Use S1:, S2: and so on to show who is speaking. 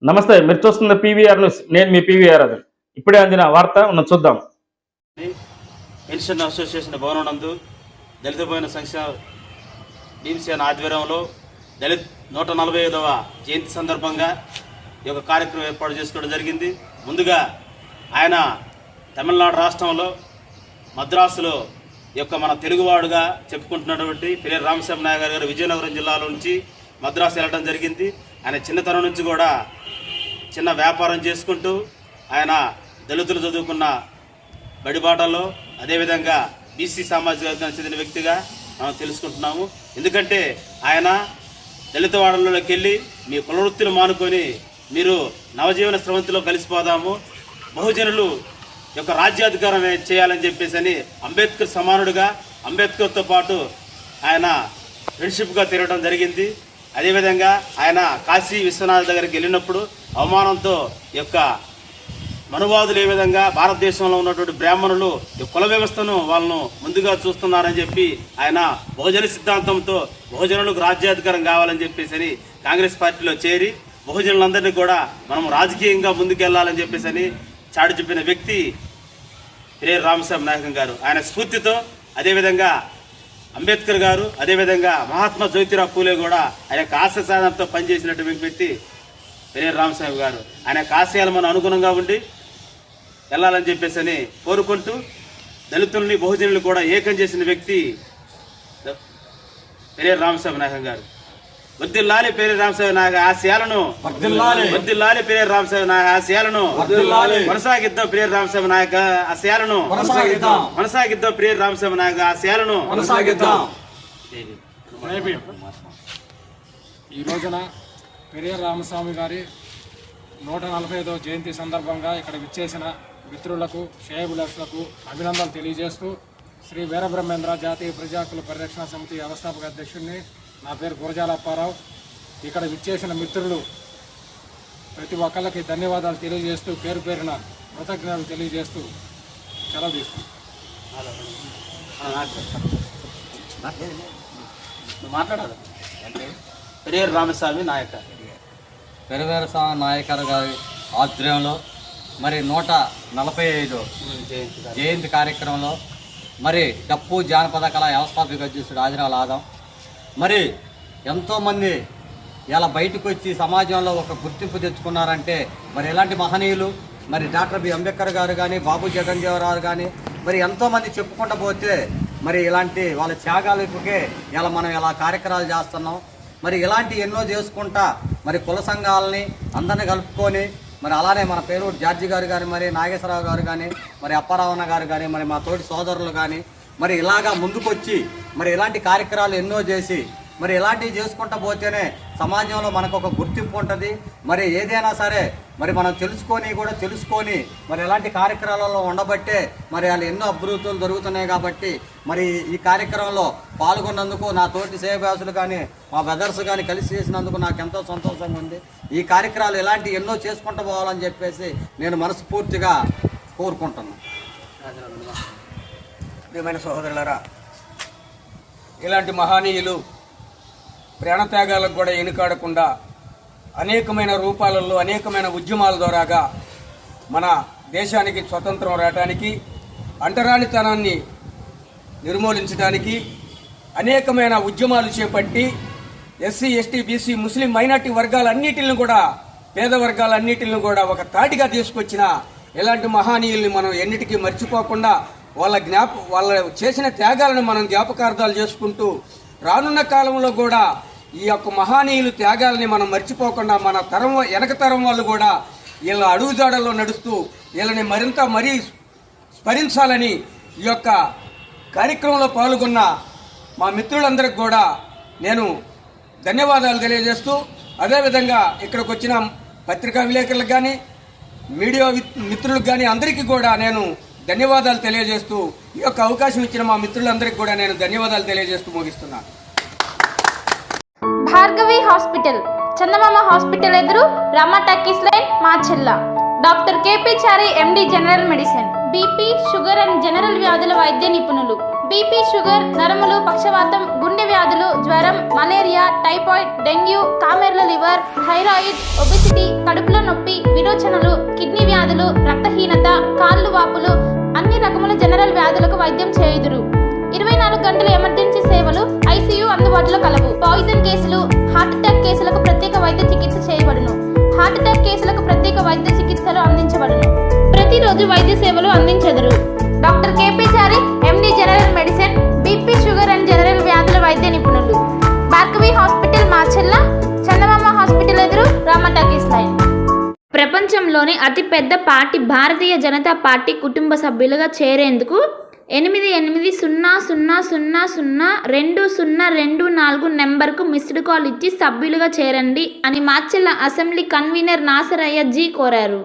S1: నమస్తే, మీరు చూస్తున్న పీవీఆర్ న్యూస్. నేను మీ పీవీఆర్. అది ఇప్పుడే అందిన వార్త చూద్దాం.
S2: పెన్షన్ అసోసియేషన్ భవనం నందు దళిత భవన సంక్షేమ భీమసేన ఆధ్వర్యంలో దళిత్ 145వ జయంతి సందర్భంగా ఈ యొక్క కార్యక్రమం ఏర్పాటు చేసుకోవడం జరిగింది. ముందుగా ఆయన తమిళనాడు రాష్ట్రంలో మద్రాసులో యొక్క మన తెలుగువాడుగా చెప్పుకుంటున్నటువంటి పెరియర్ రామస్వామి నాయక్ గారు విజయనగరం జిల్లాలో నుంచి మద్రాసు వెళ్ళడం జరిగింది. ఆయన చిన్నతనం నుంచి కూడా చిన్న వ్యాపారం చేసుకుంటూ ఆయన దళితులు చదువుకున్న బడిబాటలో అదేవిధంగా బీసీ సామాజిక వర్గానికి చెందిన వ్యక్తిగా మనం తెలుసుకుంటున్నాము. ఎందుకంటే ఆయన దళిత వాడల్లోకి వెళ్ళి మీ కులవృత్తిని మానుకొని మీరు నవజీవన స్రవంతిలో కలిసిపోదాము, బహుజనులు యొక్క రాజ్యాధికారం చేయాలని చెప్పేసి అంబేద్కర్ సమానుడిగా అంబేద్కర్తో పాటు ఆయన ఫ్రెండ్షిప్గా తిరగడం జరిగింది. అదేవిధంగా ఆయన కాశీ విశ్వనాథ్ దగ్గరికి వెళ్ళినప్పుడు అవమానంతో యొక్క మనువాదులు ఏ విధంగా భారతదేశంలో ఉన్నటువంటి బ్రాహ్మణులు కుల వ్యవస్థను వాళ్ళను ముందుగా చూస్తున్నారని చెప్పి ఆయన బహుజన సిద్ధాంతంతో బహుజనులకు రాజ్యాధికారం కావాలని చెప్పేసి కాంగ్రెస్ పార్టీలో చేరి బహుజనులందరినీ కూడా మనం రాజకీయంగా ముందుకెళ్లాలని చెప్పేసి చాటి చెప్పిన వ్యక్తి పెరియర్ రామస్వామి నాయక్ గారు. ఆయన స్ఫూర్తితో అదేవిధంగా అంబేద్కర్ గారు అదేవిధంగా మహాత్మా జ్యోతిరావు పూలే కూడా ఆయన ఆశయ సాధనతో పనిచేసినటువంటి వ్యక్తి పెరియర్ రామస్వామి గారు. ఆయన ఆశయాలు మనం అనుగుణంగా ఉండి వెళ్ళాలని చెప్పేసి కోరుకుంటూ దళితుల్ని బహుజనులు కూడా ఏకం చేసిన వ్యక్తి పెరియర్ రామస్వామి నాయక్ గారు. వర్ధిల్లాలి పెరియర్ రామస్వామి నాయక్ ఆశయాలను, వర్ధిల్లాలి పెరియర్ రామస్వామి నాయక్ ఆశయాలను, కొనసాగిద్దాం పెరియర్ రామస్వామి నాయక్ ఆశయాలను, కొనసాగిద్దాం పెరియర్ రామస్వామి నాయక్ ఆశయాలను కొనసాగిద్దాం.
S3: ఈ రోజున పెరియర్ రామస్వామి గారి 145వ జయంతి సందర్భంగా ఇక్కడ విచ్చేసిన మిత్రులకు, శ్రేయోభిలాషులకు అభినందనలు తెలియజేస్తూ శ్రీ వీరబ్రహ్మేంద్ర జాతీయ ప్రజాహక్కుల పరిరక్షణ సమితి వ్యవస్థాపక అధ్యక్షుడిని, నా పేరు గురజాల అప్పారావు. ఇక్కడ విచ్చేసిన మిత్రులు ప్రతి ఒక్కళ్ళకి ధన్యవాదాలు తెలియజేస్తూ పేరు పేరున కృతజ్ఞతలు తెలియజేస్తూ సెలవు
S2: మాట్లాడాలి. పెరియర్ రామస్వామి నాయక్
S4: గారి ఆధ్వర్యంలో మరి 145 జయంతి కార్యక్రమంలో మరి డప్పు జానపద కళ వ్యవస్థాపక అధ్యక్షుడు ఆదిరాల ఆదం మరి ఎంతోమంది ఇలా బయటకు వచ్చి సమాజంలో ఒక గుర్తింపు తెచ్చుకున్నారంటే మరి ఎలాంటి మహనీయులు మరి డాక్టర్ బి అంబేద్కర్ గారు కానీ, బాబు జగన్జీవరావు కానీ మరి ఎంతోమంది చెప్పుకుంటూ పోతే మరి ఇలాంటి వాళ్ళ త్యాగాలకే ఇలా మనం ఇలా కార్యక్రమాలు చేస్తున్నాం. మరి ఇలాంటి ఎన్నో చేసుకుంటా మరి కుల సంఘాలని అందరిని కలుపుకొని మరి అలానే మన పేరూరు జార్జి గారు కానీ, మరి నాగేశ్వరరావు గారు కానీ, మరి అప్పారావణ గారు కానీ, మరి మా తోటి సోదరులు కానీ మరి ఇలాగా ముందుకొచ్చి మరి ఇలాంటి కార్యక్రమాలు ఎన్నో చేసి మరి ఇలాంటివి చేసుకుంటూ పోతేనే సమాజంలో మనకు ఒక గుర్తింపు ఉంటుంది. మరి ఏదైనా సరే మరి మనం తెలుసుకొని మరి ఇలాంటి కార్యక్రమాలలో ఉండబట్టే మరి వాళ్ళు ఎన్నో అభివృద్ధులు జరుగుతున్నాయి. కాబట్టి మరి ఈ కార్యక్రమంలో పాల్గొన్నందుకు నా తోటి సేవాసులు కానీ, మా బ్రదర్స్ కానీ కలిసి చేసినందుకు నాకు ఎంతో సంతోషంగా ఉంది. ఈ కార్యక్రమాలు ఇలాంటి ఎన్నో చేసుకుంటూ పోవాలని చెప్పేసి నేను మనస్ఫూర్తిగా కోరుకుంటున్నాను.
S5: ప్రియమైన సహోదరులారా, ఇలాంటి మహనీయులు ప్రాణత్యాగాలకు కూడా వెనుకాడకుండా అనేకమైన రూపాలలో అనేకమైన ఉద్యమాల ద్వారాగా మన దేశానికి స్వతంత్రం రావడానికి, అంటరానితనాన్ని నిర్మూలించడానికి అనేకమైన ఉద్యమాలు చేపట్టి ఎస్సీ, ఎస్టీ, బీసీ, ముస్లిం, మైనార్టీ వర్గాలన్నిటిని కూడా, పేద వర్గాలన్నిటిని కూడా ఒక తాటిగా తీసుకొచ్చిన ఇలాంటి మహనీయుల్ని మనం ఎన్నిటికీ మర్చిపోకుండా వాళ్ళ చేసిన త్యాగాలను మనం జ్ఞాపకార్థాలు చేసుకుంటూ రానున్న కాలంలో కూడా ఈ యొక్క మహనీయులు త్యాగాలని మనం మర్చిపోకుండా మన వెనక తరం వాళ్ళు కూడా వీళ్ళ అడుగుజాడల్లో నడుస్తూ వీళ్ళని మరీ స్మరించాలని ఈ యొక్క కార్యక్రమంలో పాల్గొన్న మా మిత్రులందరికీ కూడా నేను ధన్యవాదాలు తెలియజేస్తూ, అదేవిధంగా ఇక్కడికి వచ్చిన పత్రికా విలేకరులకు కానీ, మీడియా మిత్రులకు కానీ అందరికీ కూడా నేను ధన్యవాదాలు తెలియజేస్తూ, ఈ యొక్క అవకాశం ఇచ్చిన మా మిత్రులందరికీ కూడా నేను ధన్యవాదాలు తెలియజేస్తూ ముగిస్తున్నాను.
S6: భార్గవి హాస్పిటల్, చందమామ హాస్పిటల్ ఎదురు, Rama talkies line, Macherla. Doctor KP Chari, MD, general medicine, BP, sugar and general వ్యాధుల వైద్య నిపుణులు. బీపీ, షుగర్, నరములు, పక్షవాతం, గుండె వ్యాధులు, జ్వరం, మలేరియా, టైఫాయిడ్, డెంగ్యూ, కామెర్ల లివర్, థైరాయిడ్, ఒబెసిటీ, కడుపులో నొప్పి, విరోచనలు, కిడ్నీ వ్యాధులు, రక్తహీనత, కాళ్ళు వాపులు, అన్ని రకముల జనరల్ వ్యాధులకు వైద్యం చేయుదురు. 24 గంటల ఎమర్జెన్సీ సేవలు, ఐసీయూ అందుబాటులో కలవు. పాయిజన్ కేసులు, హార్ట్ అటాక్ కేసులకు ప్రత్యేక వైద్య చికిత్స చేయబడును. హార్ట్ అటాక్ కేసులకు ప్రత్యేక వైద్య చికిత్సలు అందించబడును. ప్రతిరోజు వైద్య సేవలు అందించెదరు. Doctor KP Chari, MD, general medicine, BP, sugar and general వ్యాధుల వైద్య నిపుణులు. భార్గవి హాస్పిటల్, మాచెల్ల, చందమామ హాస్పిటల్ ఎదురు, రామా టాకీస్ లైన్. ప్రపంచంలోని అతిపెద్ద పార్టీ భారతీయ జనతా పార్టీ కుటుంబ సభ్యులుగా చేరేందుకు 8800002024 నెంబర్కు మిస్డ్ కాల్ ఇచ్చి సభ్యులుగా చేరండి అని Macherla assembly convener Nasaraiah G కోరారు.